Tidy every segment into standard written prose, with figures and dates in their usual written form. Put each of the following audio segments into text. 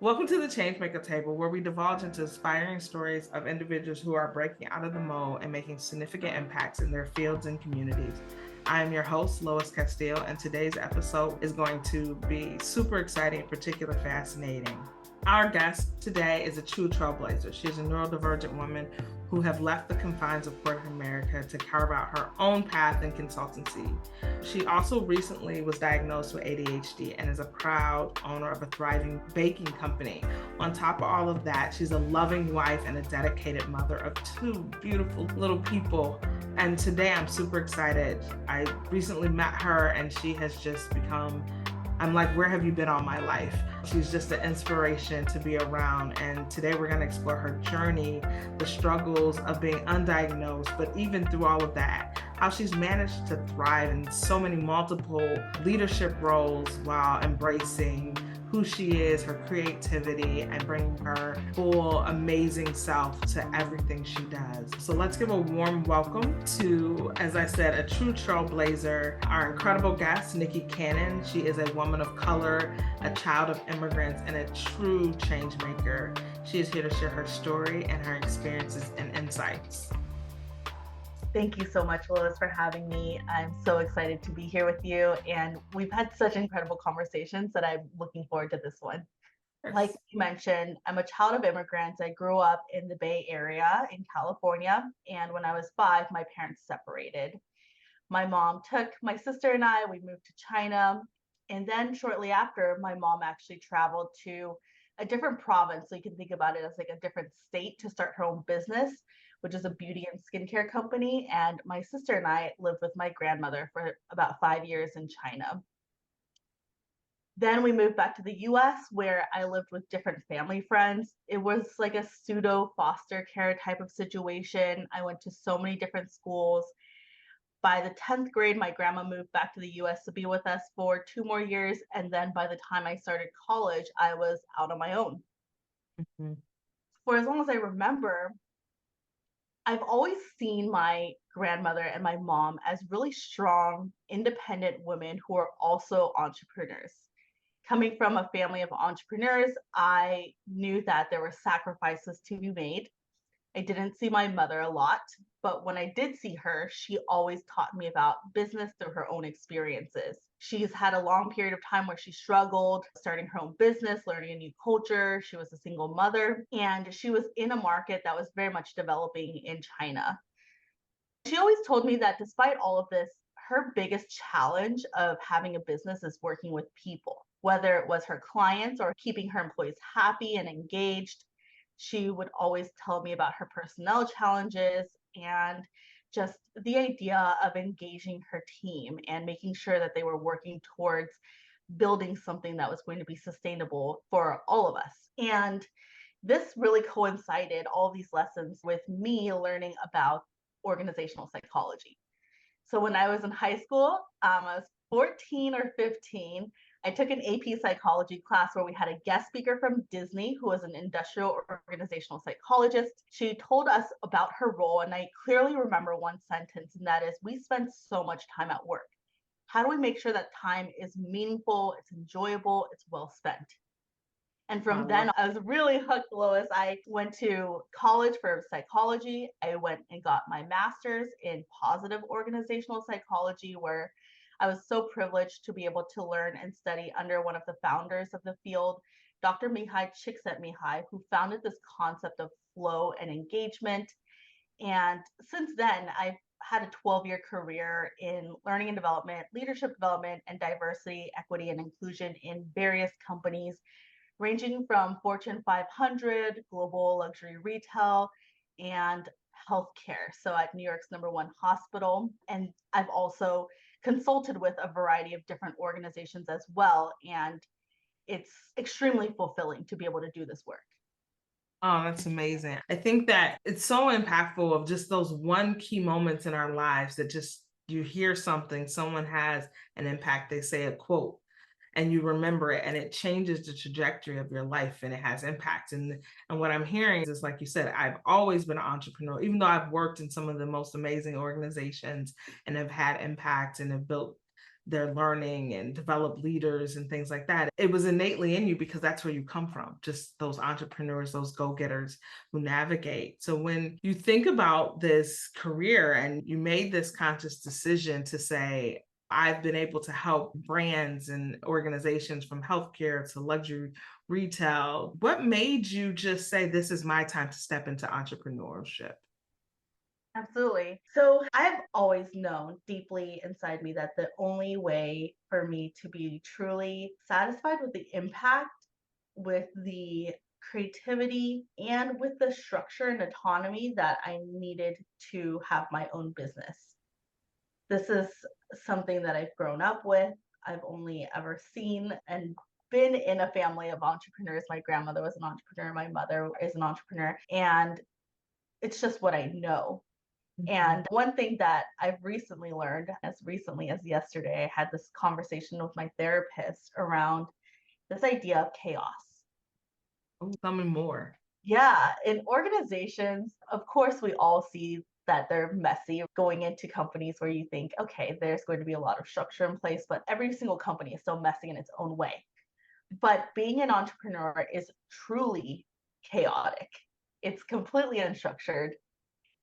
Welcome to the Changemaker Table, where we divulge into inspiring stories of individuals who are breaking out of the mold and making significant impacts in their fields and communities. I am your host, Lois Castillo, and today's episode is going to be super exciting and particularly fascinating. Our guest today is a true trailblazer. She is a neurodivergent woman who have left the confines of corporate America to carve out her own path in consultancy. She also recently was diagnosed with ADHD and is a proud owner of a thriving baking company. On top of all of that, she's a loving wife and a dedicated mother of two beautiful little people. And today I'm super excited. I recently met her and she has just become, I'm like, where have you been all my life? She's just an inspiration to be around. And today we're going to explore her journey, the struggles of being undiagnosed, but even through all of that, how she's managed to thrive in so many multiple leadership roles while embracing who she is, her creativity, and bringing her full, amazing self to everything she does. So let's give a warm welcome to, as I said, a true trailblazer, our incredible guest, Nikki Cannon. She is a woman of color, a child of immigrants, and a true change maker. She is here to share her story and her experiences and insights. Thank you so much, Lois, for having me. I'm so excited to be here with you. And we've had such incredible conversations that I'm looking forward to this one. Yes. Like you mentioned, I'm a child of immigrants. I grew up in the Bay Area in California. And when I was 5, my parents separated. My mom took my sister and I, we moved to China. And then shortly after, my mom actually traveled to a different province. So you can think about it as like a different state to start her own business, which is a beauty and skincare company. And my sister and I lived with my grandmother for about 5 years in China. Then we moved back to the US where I lived with different family friends. It was like a pseudo foster care type of situation. I went to so many different schools. By the 10th grade, my grandma moved back to the US to be with us for 2 more years. And then by the time I started college, I was out on my own. Mm-hmm. For as long as I remember, I've always seen my grandmother and my mom as really strong, independent women who are also entrepreneurs. Coming from a family of entrepreneurs, I knew that there were sacrifices to be made. I didn't see my mother a lot, but when I did see her, she always taught me about business through her own experiences. She's had a long period of time where she struggled starting her own business, learning a new culture. She was a single mother, and she was in a market that was very much developing in China. She always told me that despite all of this, her biggest challenge of having a business is working with people, whether it was her clients or keeping her employees happy and engaged. She would always tell me about her personnel challenges and just the idea of engaging her team and making sure that they were working towards building something that was going to be sustainable for all of us. And this really coincided, all these lessons, with me learning about organizational psychology. So when I was in high school, I was 14 or 15. I took an AP psychology class where we had a guest speaker from Disney who was an industrial organizational psychologist. She told us about her role, and I clearly remember one sentence, and that is, we spend so much time at work. How do we make sure that time is meaningful, it's enjoyable, it's well spent? And from then, I was really hooked, Lois. I went to college for psychology. I went and got my master's in positive organizational psychology, where I was so privileged to be able to learn and study under one of the founders of the field, Dr. Mihai Csikszentmihalyi, who founded this concept of flow and engagement. And since then, I've had a 12-year career in learning and development, leadership development, and diversity, equity, and inclusion in various companies, ranging from Fortune 500, global luxury retail, and healthcare. So at New York's #1 hospital. And I've also consulted with a variety of different organizations as well. And it's extremely fulfilling to be able to do this work. Oh, that's amazing. I think that it's so impactful of just those one key moments in our lives that just you hear something, someone has an impact, they say a quote, and you remember it and it changes the trajectory of your life and it has impact. And what I'm hearing is, like you said, I've always been an entrepreneur, even though I've worked in some of the most amazing organizations and have had impact and have built their learning and develop leaders and things like that. It was innately in you because that's where you come from, just those entrepreneurs, those go-getters who navigate. So when you think about this career and you made this conscious decision to say, I've been able to help brands and organizations from healthcare to luxury retail, what made you just say, this is my time to step into entrepreneurship? Absolutely. So I've always known deeply inside me that the only way for me to be truly satisfied with the impact, with the creativity, and with the structure and autonomy that I needed to have my own business. This is something that I've grown up with. I've only ever seen and been in a family of entrepreneurs. My grandmother was an entrepreneur, my mother is an entrepreneur, and it's just what I know. And one thing that I've recently learned, as recently as yesterday, I had this conversation with my therapist around this idea of chaos. Oh, tell me more. Yeah, in organizations, of course, we all see that they're messy going into companies where you think, okay, there's going to be a lot of structure in place, but every single company is so messy in its own way. But being an entrepreneur is truly chaotic. It's completely unstructured.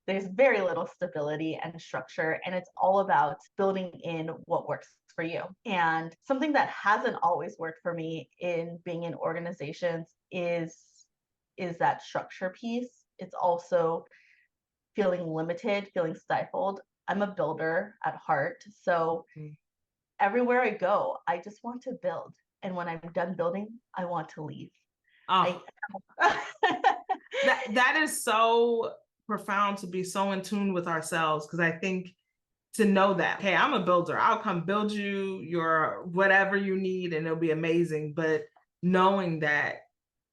There's very little stability and structure, and it's all about building in what works for you. And something that hasn't always worked for me in being in organizations is that structure piece. It's also feeling limited, feeling stifled. I'm a builder at heart, so everywhere I go, I just want to build. And when I'm done building, I want to leave. Oh, that is so profound, to be so in tune with ourselves, because I think to know that, hey, I'm a builder, I'll come build you your whatever you need and it'll be amazing. But knowing that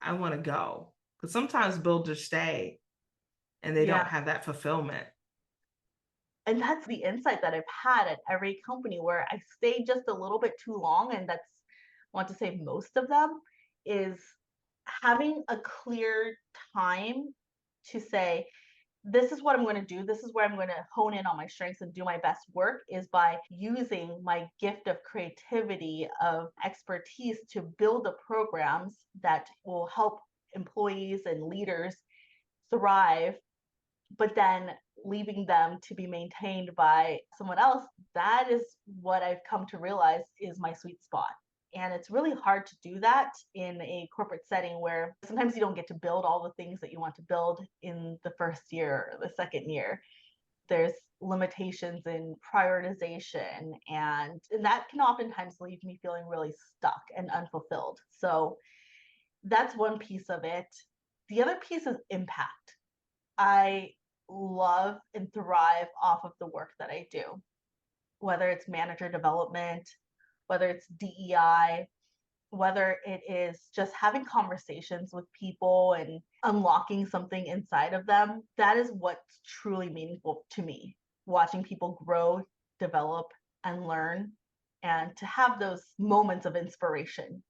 I want to go, because sometimes builders stay and they don't have that fulfillment. And that's the insight that I've had at every company where I stayed just a little bit too long, and that's, I want to say most of them, is having a clear time to say, this is what I'm going to do. This is where I'm going to hone in on my strengths and do my best work, is by using my gift of creativity, of expertise to build the programs that will help employees and leaders thrive, but then leaving them to be maintained by someone else. That is what I've come to realize is my sweet spot. And it's really hard to do that in a corporate setting where sometimes you don't get to build all the things that you want to build in the first year or the second year. There's limitations in prioritization, and that can oftentimes leave me feeling really stuck and unfulfilled. So that's one piece of it. The other piece is impact. I love and thrive off of the work that I do, whether it's manager development, whether it's DEI, whether it is just having conversations with people and unlocking something inside of them. That is what's truly meaningful to me. Watching people grow, develop, and learn, and to have those moments of inspiration.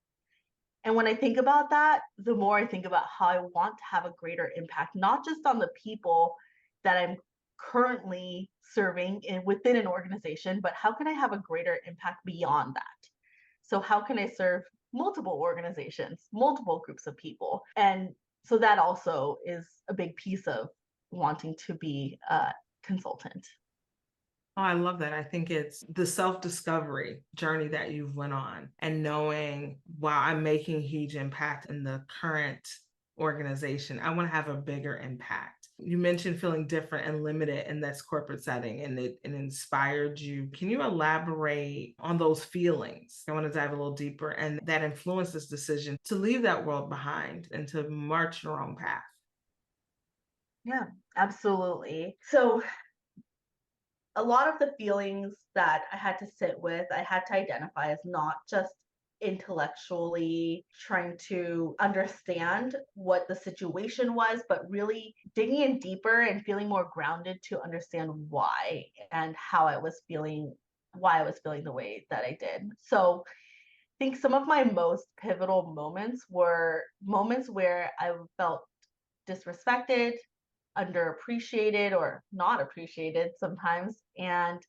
And when I think about that, the more I think about how I want to have a greater impact, not just on the people that I'm currently serving within an organization, but how can I have a greater impact beyond that? So how can I serve multiple organizations, multiple groups of people? And so that also is a big piece of wanting to be a consultant. Oh, I love that. I think it's the self-discovery journey that you've went on, and knowing, wow, I'm making huge impact in the current organization. I want to have a bigger impact. You mentioned feeling different and limited in this corporate setting, and it inspired you. Can you elaborate on those feelings? I want to dive a little deeper, and that influenced this decision to leave that world behind and to march your own path. Yeah, absolutely. So a lot of the feelings that I had to sit with, I had to identify as not just intellectually trying to understand what the situation was, but really digging in deeper and feeling more grounded to understand why and how I was feeling, why I was feeling the way that I did. So I think some of my most pivotal moments were moments where I felt disrespected, underappreciated, or not appreciated sometimes. And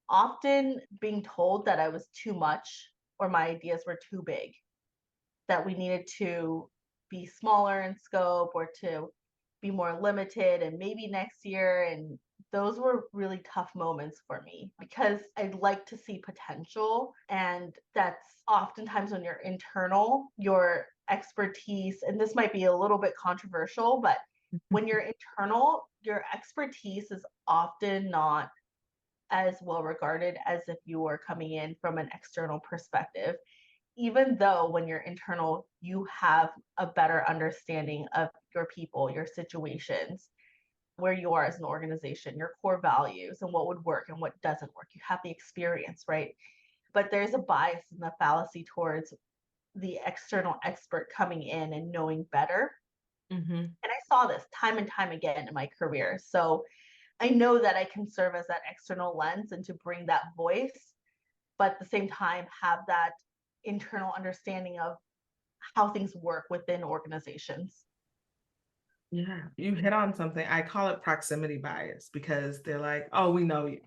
often being told that I was too much or my ideas were too big, that we needed to be smaller in scope or to be more limited and maybe next year. And those were really tough moments for me because I'd like to see potential. And that's oftentimes when you're internal, your expertise, and this might be a little bit controversial, but when you're internal, your expertise is often not as well regarded as if you were coming in from an external perspective, even though when you're internal, you have a better understanding of your people, your situations, where you are as an organization, your core values, and what would work and what doesn't work. You have the experience, right? But there's a bias and the fallacy towards the external expert coming in and knowing better. Mm-hmm. And I saw this time and time again in my career. So I know that I can serve as that external lens and to bring that voice, but at the same time have that internal understanding of how things work within organizations. Yeah, you hit on something. I call it proximity bias because they're like, oh, we know you.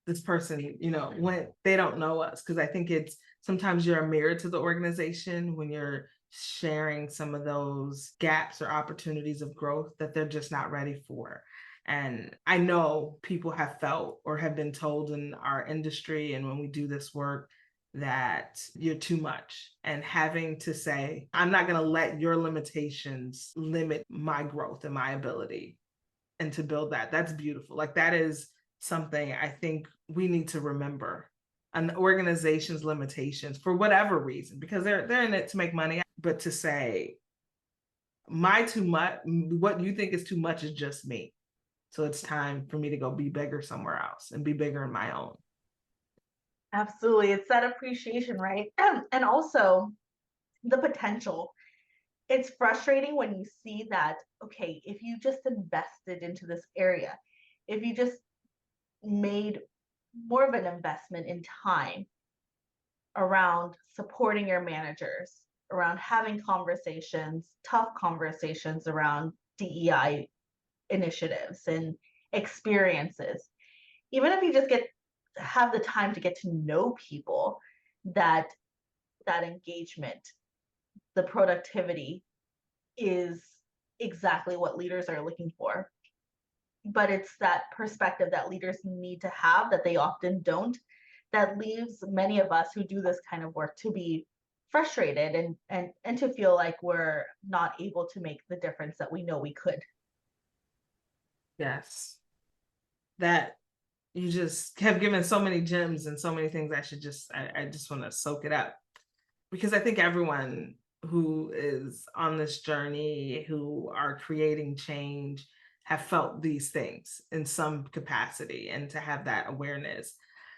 This person, when they don't know us, because I think it's sometimes you're a mirror to the organization when you're sharing some of those gaps or opportunities of growth that they're just not ready for. And I know people have felt or have been told in our industry and when we do this work that you're too much, and having to say, I'm not going to let your limitations limit my growth and my ability, and to build that's beautiful. Like that is something I think we need to remember. An organization's limitations for whatever reason, because they're in it to make money, but to say my too much, what you think is too much is just me. So it's time for me to go be bigger somewhere else and be bigger in my own. Absolutely. It's that appreciation, right? And also the potential. It's frustrating when you see that, okay, if you just invested into this area, if you just made more of an investment in time around supporting your managers, around having conversations, tough conversations around DEI initiatives and experiences, even if you just have the time to get to know people, that engagement, the productivity is exactly what leaders are looking for. But it's that perspective that leaders need to have that they often don't, that leaves many of us who do this kind of work to be frustrated and to feel like we're not able to make the difference that we know we could. Yes. That you just have given so many gems and so many things. I just want to soak it up, because I think everyone who is on this journey, who are creating change, have felt these things in some capacity, and to have that awareness.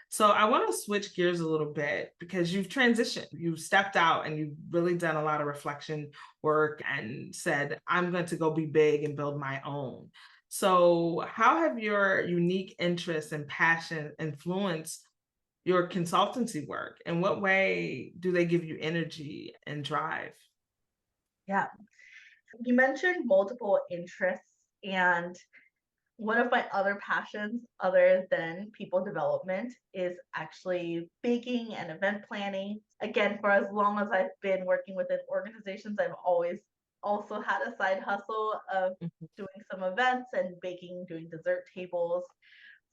So I want to switch gears a little bit, because you've transitioned, you've stepped out, and you've really done a lot of reflection work and said, I'm going to go be big and build my own. So how have your unique interests and passion influenced your consultancy work? In what way do they give you energy and drive? Yeah. You mentioned multiple interests, and one of my other passions, other than people development, is actually baking and event planning. Again, for as long as I've been working within organizations, I've always also had a side hustle of doing some events and baking, doing dessert tables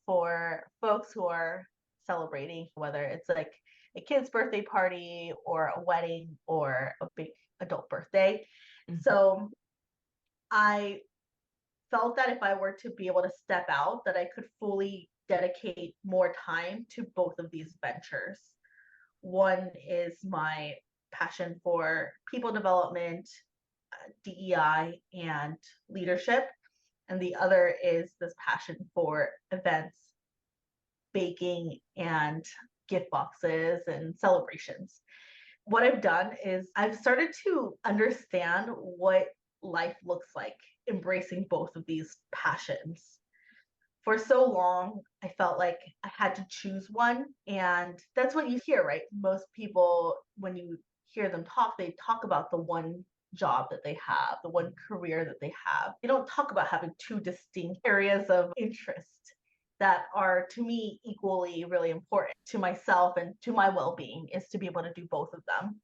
for folks who are celebrating, whether it's like a kid's birthday party or a wedding or a big adult birthday. So I felt that if I were to be able to step out, that I could fully dedicate more time to both of these ventures. One is my passion for people development, DEI, and leadership. And the other is this passion for events, baking, and gift boxes and celebrations. What I've done is I've started to understand what life looks like embracing both of these passions. For so long, I felt like I had to choose one. And that's what you hear, right? Most people, when you hear them talk, they talk about the one job that they have, the one career that they have. They don't talk about having two distinct areas of interest that are, to me, equally really important to myself and to my well-being, is to be able to do both of them.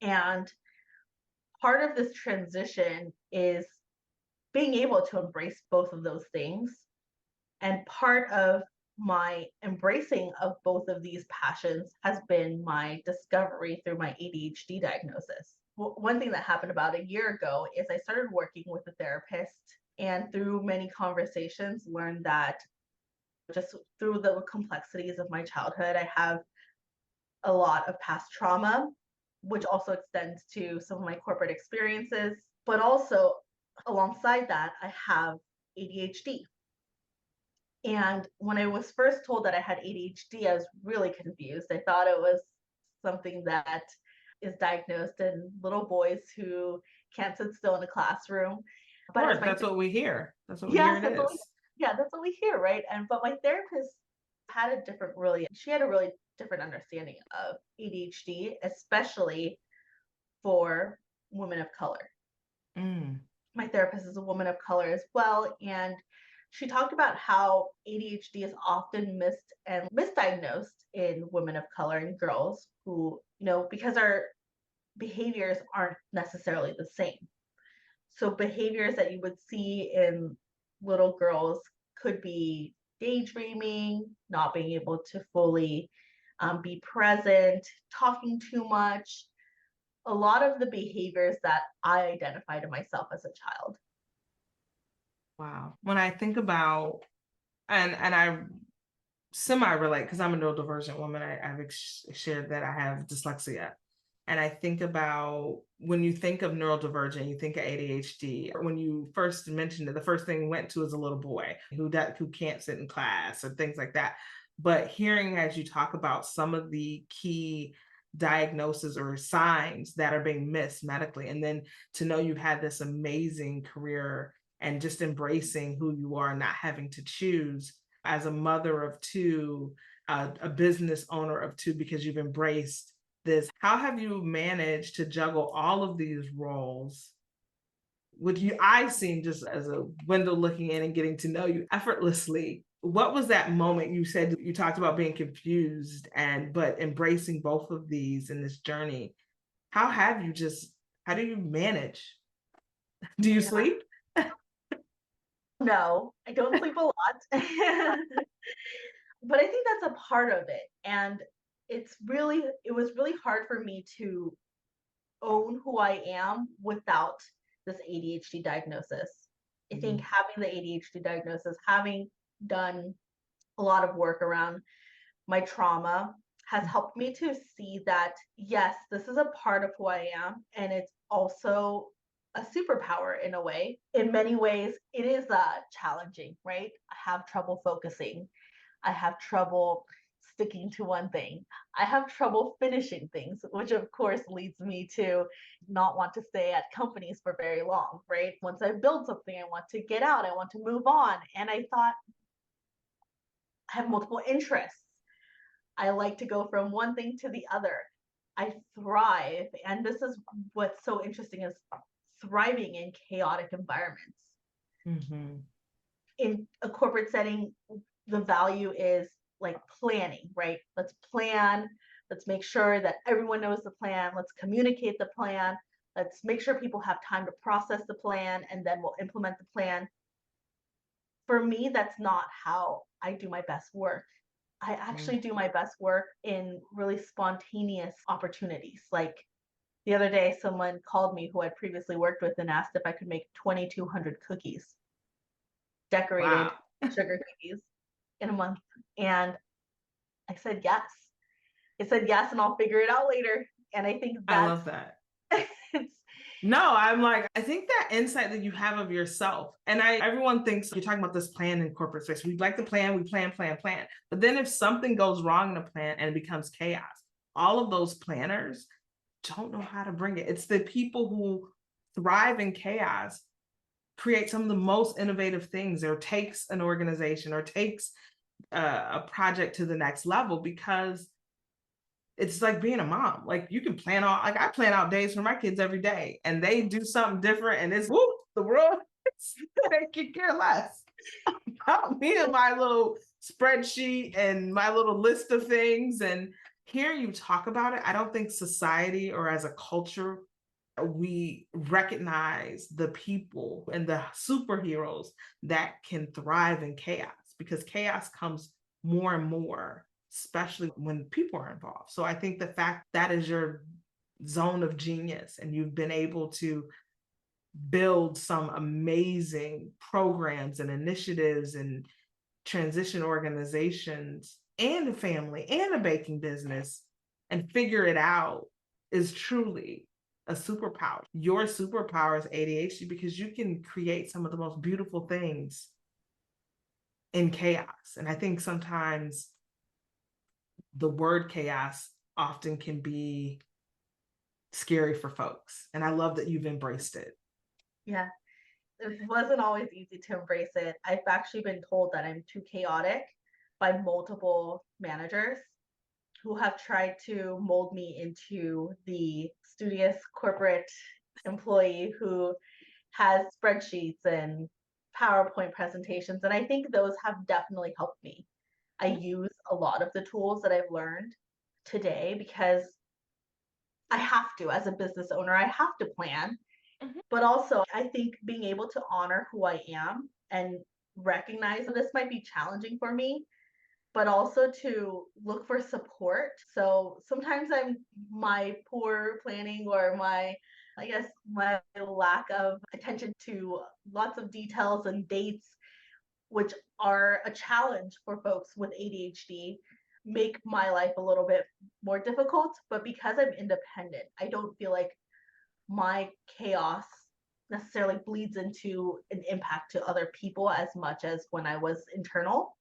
And part of this transition is being able to embrace both of those things. And part of my embracing of both of these passions has been my discovery through my ADHD diagnosis. One thing that happened about a year ago is I started working with a therapist, and through many conversations learned that just through the complexities of my childhood, I have a lot of past trauma, which also extends to some of my corporate experiences. But also, alongside that, I have ADHD. And when I was first told that I had ADHD, I was really confused. I thought it was something that is diagnosed in little boys who can't sit still in a classroom. But as that's what we hear. That's what we yes, hear it is. that's what we hear, right? And but my therapist had a different, she had a really different understanding of ADHD, especially for women of color. My therapist is a woman of color as well, and she talked about how ADHD is often missed and misdiagnosed in women of color and girls who, because our behaviors aren't necessarily the same. So behaviors that you would see in little girls could be daydreaming, not being able to fully be present, talking too much, a lot of the behaviors that I identified in myself as a child. Wow. When I think about, and I semi-relate, because I'm a neurodivergent woman, I've shared that I have dyslexia. And I think about, when you think of neurodivergent, you think of ADHD. When you first mentioned it, the first thing we went to is a little boy who can't sit in class or things like that. But hearing as you talk about some of the key diagnoses or signs that are being missed medically, and then to know you've had this amazing career and just embracing who you are, not having to choose, as a mother of two, a business owner of two, because you've embraced this. How have you managed to juggle all of these roles? I seem, just as a window looking in and getting to know you, effortlessly. What was that moment? You said you talked about being confused but embracing both of these in this journey. How do you manage? Do you sleep? No, I don't sleep a lot. But I think that's a part of it. And it was really hard for me to own who I am without this ADHD diagnosis. I think having the ADHD diagnosis, having done a lot of work around my trauma, has helped me to see that, yes, this is a part of who I am, and it's also a superpower in a way. In many ways, it is challenging, right? I have trouble focusing. I have trouble sticking to one thing. I have trouble finishing things, which of course leads me to not want to stay at companies for very long, right? Once I build something, I want to get out, I want to move on. And I thought, I have multiple interests. I like to go from one thing to the other. I thrive. And this is what's so interesting, is thriving in chaotic environments. In a corporate setting, the value is like planning, right? Let's plan. Let's make sure that everyone knows the plan. Let's communicate the plan. Let's make sure people have time to process the plan, and then we'll implement the plan. For me, that's not how I do my best work. I actually do my best work in really spontaneous opportunities. Like the other day, someone called me who I'd previously worked with and asked if I could make 2,200 cookies, decorated sugar cookies, in a month. And I said yes. I said yes, and I'll figure it out later. And I think I love that. No, I'm like, I think that insight that you have of yourself, and everyone thinks you're talking about this plan in corporate space. We like to plan, we plan. But then if something goes wrong in a plan and it becomes chaos, all of those planners don't know how to bring it. It's the people who thrive in chaos create some of the most innovative things, or takes an organization or takes a project to the next level, because it's like being a mom. Like you can plan out, like I plan out days for my kids every day, and they do something different, and it's the world, they can care less. about me and my little spreadsheet and my little list of things. And hearing you talk about it, I don't think society or as a culture, we recognize the people and the superheroes that can thrive in chaos, because chaos comes more and more, especially when people are involved. So I think the fact that is your zone of genius and you've been able to build some amazing programs and initiatives and transition organizations and a family and a baking business and figure it out is truly a superpower. Your superpower is ADHD because you can create some of the most beautiful things in chaos. And I think sometimes the word chaos often can be scary for folks. And I love that you've embraced it. Yeah, it wasn't always easy to embrace it. I've actually been told that I'm too chaotic by multiple managers who have tried to mold me into the studious corporate employee who has spreadsheets and PowerPoint presentations. And I think those have definitely helped me. I use a lot of the tools that I've learned today because I have to, as a business owner, I have to plan. But also, I think being able to honor who I am and recognize this might be challenging for me, but also to look for support. So sometimes my poor planning or I guess, my lack of attention to lots of details and dates, which are a challenge for folks with ADHD, make my life a little bit more difficult. But because I'm independent, I don't feel like my chaos necessarily bleeds into an impact to other people as much as when I was internal.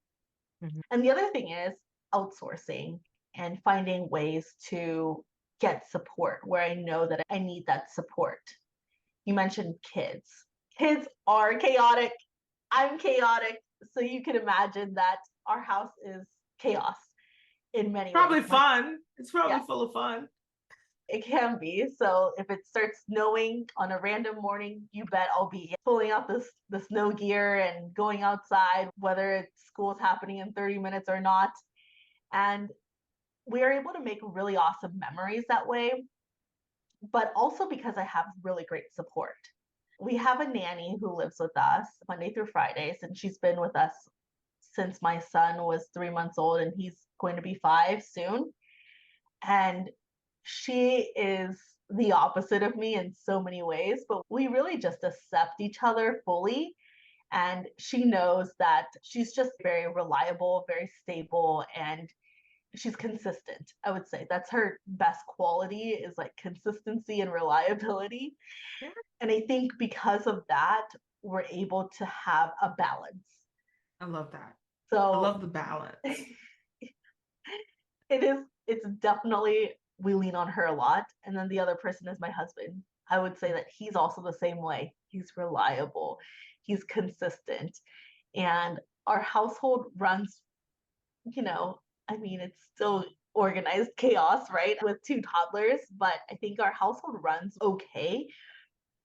And the other thing is outsourcing and finding ways to get support where I know that I need that support. You mentioned kids. Kids are chaotic. I'm chaotic. So you can imagine that our house is chaos in many Probably ways. fun. It's probably Yeah. full of fun. It can be. So if it starts snowing on a random morning, you bet I'll be pulling out the snow gear and going outside, whether it's school's happening in 30 minutes or not. And we are able to make really awesome memories that way, but also because I have really great support. We have a nanny who lives with us Monday through Fridays, and she's been with us since my son was 3 months old, and he's going to be 5 soon. And she is the opposite of me in so many ways, but we really just accept each other fully. And she knows that she's just very reliable, very stable, and she's consistent. I would say that's her best quality, is like consistency and reliability. Yeah. And I think because of that, we're able to have a balance. I love that. I So love the balance. it's definitely, we lean on her a lot. And then the other person is my husband. I would say that he's also the same way. He's reliable, he's consistent, and our household runs, it's still organized chaos, right? With 2 toddlers, but I think our household runs okay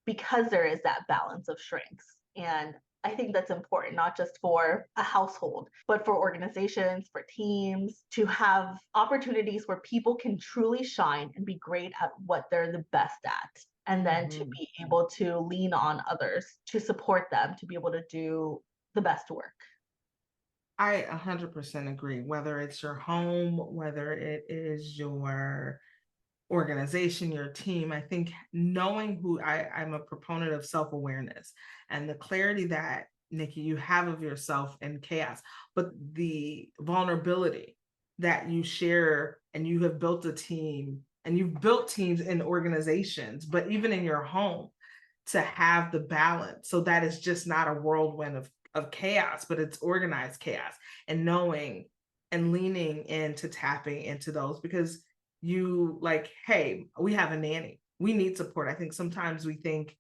because there is that balance of strengths. And I think that's important, not just for a household, but for organizations, for teams, to have opportunities where people can truly shine and be great at what they're the best at. And then to be able to lean on others to support them, to be able to do the best work. I 100% agree. Whether it's your home, whether it is your organization, your team, I think knowing I'm a proponent of self-awareness and the clarity that, Nikki, you have of yourself in chaos, but the vulnerability that you share, and you have built a team, and you've built teams in organizations, but even in your home, to have the balance so that it's just not a whirlwind of chaos, but it's organized chaos, and knowing and leaning into tapping into those, because you like, hey, we have a nanny, we need support. I think sometimes we think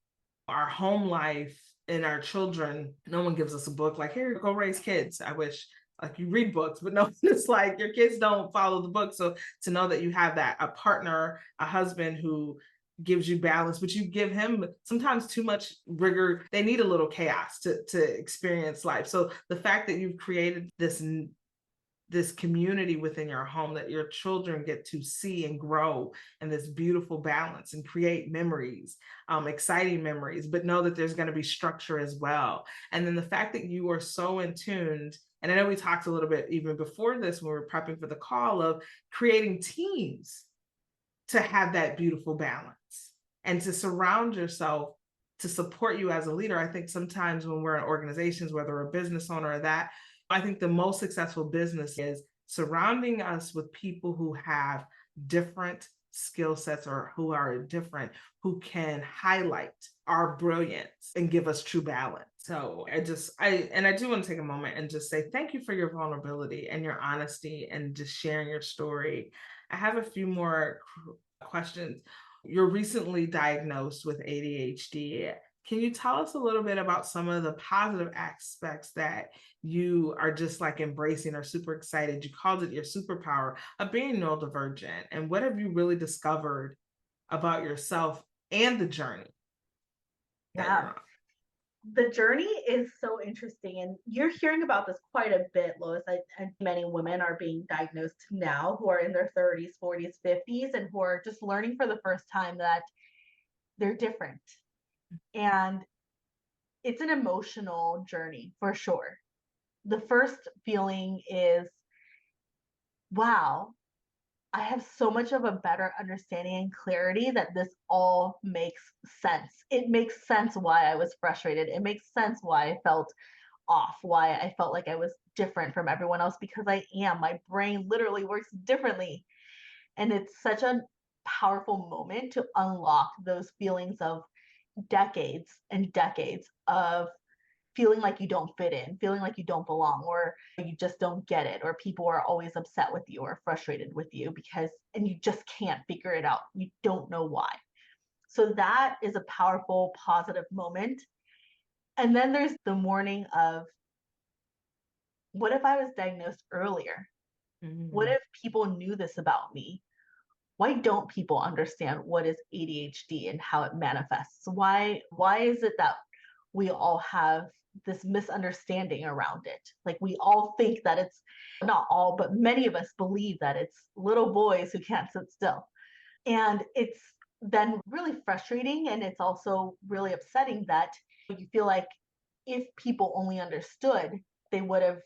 our home life and our children, no one gives us a book like, here, go raise kids. I wish like you read books, but no, it's like your kids don't follow the book. So to know that you have that, a partner, a husband who gives you balance, but you give him sometimes too much rigor. They need a little chaos to experience life. So the fact that you've created this community within your home that your children get to see and grow in this beautiful balance and create memories, exciting memories, but know that there's going to be structure as well. And then the fact that you are so in tune, and I know we talked a little bit even before this when we were prepping for the call, of creating teams to have that beautiful balance and to surround yourself to support you as a leader. I think sometimes when we're in organizations, whether we're a business owner or that, I think the most successful business is surrounding us with people who have different skill sets or who are different, who can highlight our brilliance and give us true balance. So I do want to take a moment and just say thank you for your vulnerability and your honesty and just sharing your story. I have a few more questions. You're recently diagnosed with ADHD. Can you tell us a little bit about some of the positive aspects that you are just like embracing or super excited? You called it your superpower of being neurodivergent. And what have you really discovered about yourself and the journey that you're Yeah. on? The journey is so interesting, and you're hearing about this quite a bit, Lois. And many women are being diagnosed now who are in their 30s, 40s, 50s, and who are just learning for the first time that they're different. And it's an emotional journey for sure. The first feeling is, wow, I have so much of a better understanding and clarity that this all makes sense. It makes sense why I was frustrated. It makes sense why I felt off, why I felt like I was different from everyone else, because I am. My brain literally works differently. And it's such a powerful moment to unlock those feelings of decades and decades of feeling like you don't fit in, feeling like you don't belong, or you just don't get it, or people are always upset with you or frustrated with you and you just can't figure it out. You don't know why. So that is a powerful, positive moment. And then there's the mourning of, what if I was diagnosed earlier? What Mm. if people knew this about me? Why don't people understand what is ADHD and how it manifests? Why is it that we all have this misunderstanding around it? Like, we all think that it's, not all, but many of us believe that it's little boys who can't sit still. And it's then really frustrating, and it's also really upsetting that you feel like if people only understood, they would have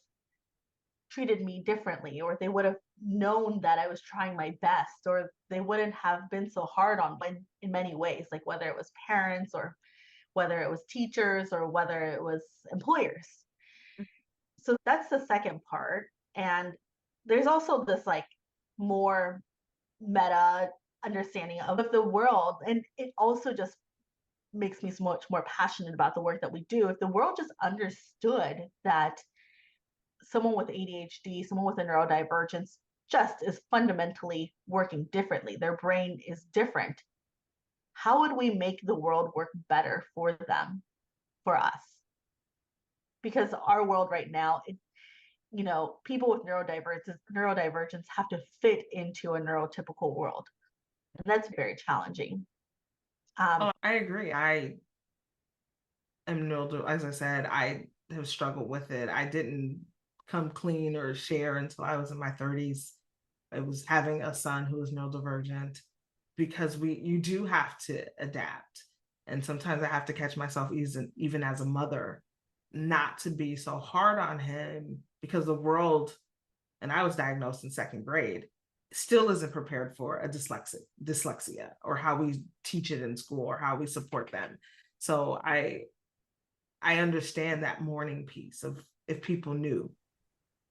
treated me differently, or they would have known that I was trying my best, or they wouldn't have been so hard on me in many ways, like whether it was parents, or whether it was teachers, or whether it was employers. So that's the second part. And there's also this like more meta understanding of the world. And it also just makes me so much more passionate about the work that we do. If the world just understood that someone with ADHD, someone with a neurodivergence, just is fundamentally working differently, their brain is different, how would we make the world work better for them, for us? Because our world right now, people with neurodivergence have to fit into a neurotypical world. And that's very challenging. Oh, I agree. I am neuro, as I said, I have struggled with it. I didn't come clean or share until I was in my 30s. It was having a son who was neurodivergent, because you do have to adapt. And sometimes I have to catch myself even as a mother, not to be so hard on him, because the world, and I was diagnosed in second grade, still isn't prepared for a dyslexia, or how we teach it in school, or how we support them. So I understand that mourning piece of, if people knew,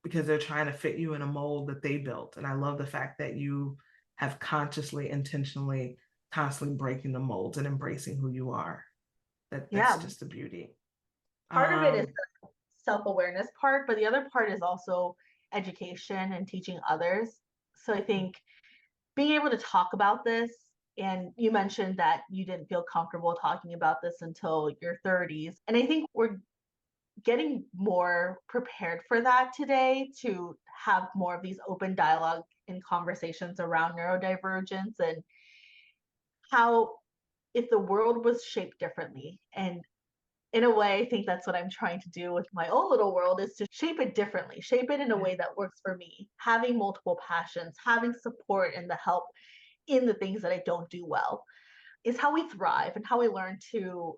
because they're trying to fit you in a mold that they built. And I love the fact that you have consciously, intentionally, constantly breaking the molds and embracing who you are. That's Yeah, just a beauty. part of it is Um, the self-awareness part, but the other part is also education and teaching others. So I think being able to talk about this, and you mentioned that you didn't feel comfortable talking about this until your 30s. And I think we're getting more prepared for that today, to have more of these open dialogue and conversations around neurodivergence, and how if the world was shaped differently, and in a way, I think that's what I'm trying to do with my own little world, is to shape it differently, shape it in a way that works for me, having multiple passions, having support and the help in the things that I don't do well is how we thrive and how we learn to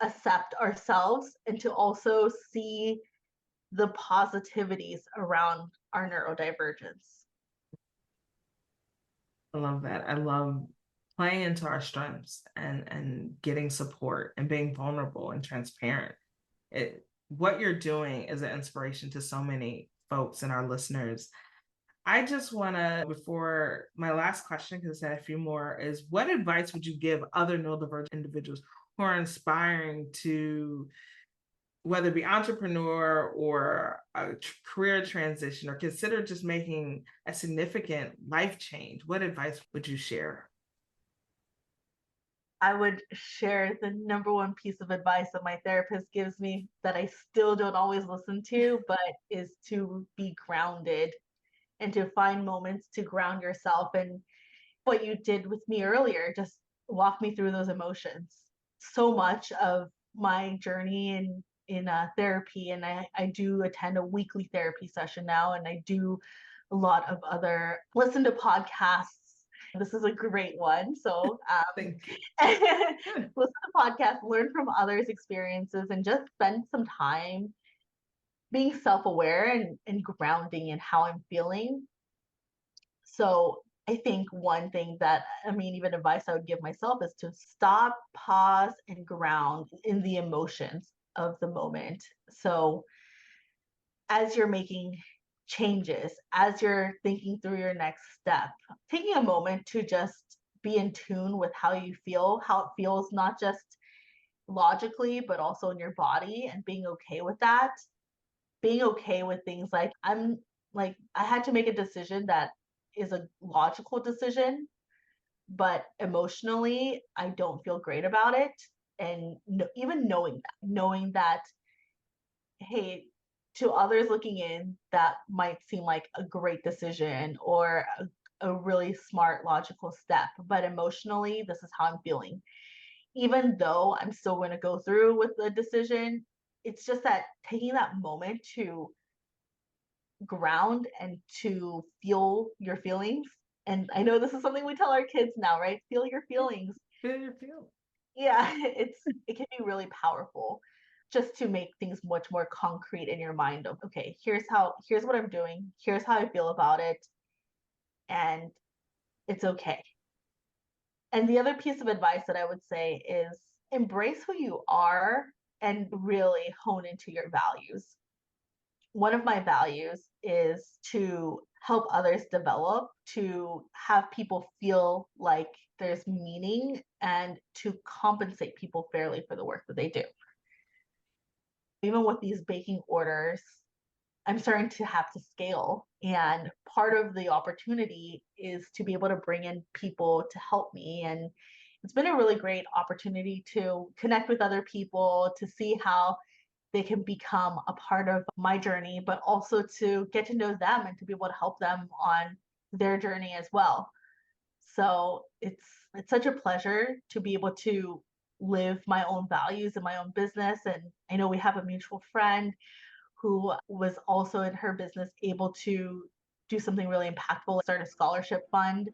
accept ourselves and to also see the positivities around our neurodivergence. I love that. I love playing into our strengths and getting support and being vulnerable and transparent. What you're doing is an inspiration to so many folks and our listeners. I just want to, before my last question, because I had a few more, is what advice would you give other neurodivergent individuals who are inspiring to, whether it be entrepreneur or a career transition, or consider just making a significant life change? What advice would you share? I would share the number one piece of advice that my therapist gives me that I still don't always listen to, but is to be grounded and to find moments to ground yourself. And what you did with me earlier, just walk me through those emotions. So much of my journey in therapy, and I do attend a weekly therapy session now, and I do a lot of other listen to podcasts. This is a great one. So Thank you. listen to podcasts, learn from others' experiences, and just spend some time being self-aware and grounding in how I'm feeling. So I think one thing that, even advice I would give myself is to stop, pause, and ground in the emotions of the moment. So as you're making changes, as you're thinking through your next step, taking a moment to just be in tune with how you feel, how it feels, not just logically, but also in your body, and being okay with that. Being okay with things like, I had to make a decision that is a logical decision, but emotionally, I don't feel great about it. And even knowing that, hey, to others looking in, that might seem like a great decision or a really smart, logical step, but emotionally, this is how I'm feeling. Even though I'm still going to go through with the decision, it's just that taking that moment to ground and to feel your feelings. And I know this is something we tell our kids now, right? Feel your feelings. Feel your feelings. Yeah, it can be really powerful, just to make things much more concrete in your mind of, okay, here's what I'm doing, here's how I feel about it, and it's okay. And the other piece of advice that I would say is embrace who you are and really hone into your values. One of my values is to help others develop, to have people feel like there's meaning, and to compensate people fairly for the work that they do. Even with these baking orders, I'm starting to have to scale. And part of the opportunity is to be able to bring in people to help me. And it's been a really great opportunity to connect with other people, to see how they can become a part of my journey, but also to get to know them and to be able to help them on their journey as well. So it's such a pleasure to be able to live my own values in my own business. And I know we have a mutual friend who was also in her business able to do something really impactful, start a scholarship fund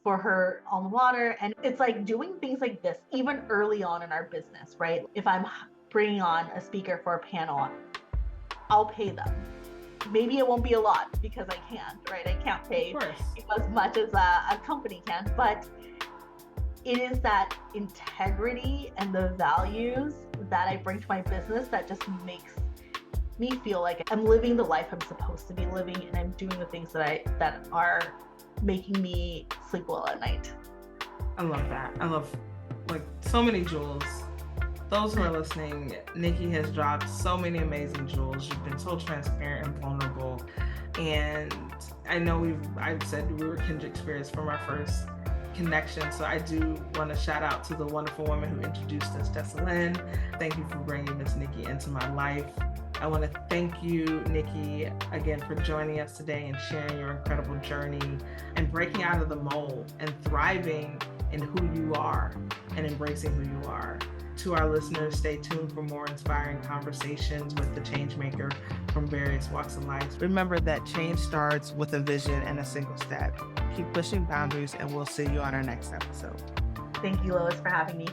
for her alma mater. And it's like doing things like this, even early on in our business, right? If I'm bringing on a speaker for a panel, I'll pay them. Maybe it won't be a lot because I can't, right? I can't pay as much as a company can, but it is that integrity and the values that I bring to my business that just makes me feel like I'm living the life I'm supposed to be living, and I'm doing the things that are making me sleep well at night. I love that. I love so many jewels. Those who are listening, Nikki has dropped so many amazing jewels. You've been so transparent and vulnerable. And I know I've said we were kindred spirits from our first connection. So I do want to shout out to the wonderful woman who introduced us, Jessalyn. Thank you for bringing Miss Nikki into my life. I want to thank you, Nikki, again for joining us today and sharing your incredible journey and breaking out of the mold and thriving in who you are and embracing who you are. To our listeners, stay tuned for more inspiring conversations with the changemaker from various walks of life. Remember that change starts with a vision and a single step. Keep pushing boundaries, and we'll see you on our next episode. Thank you, Lois, for having me.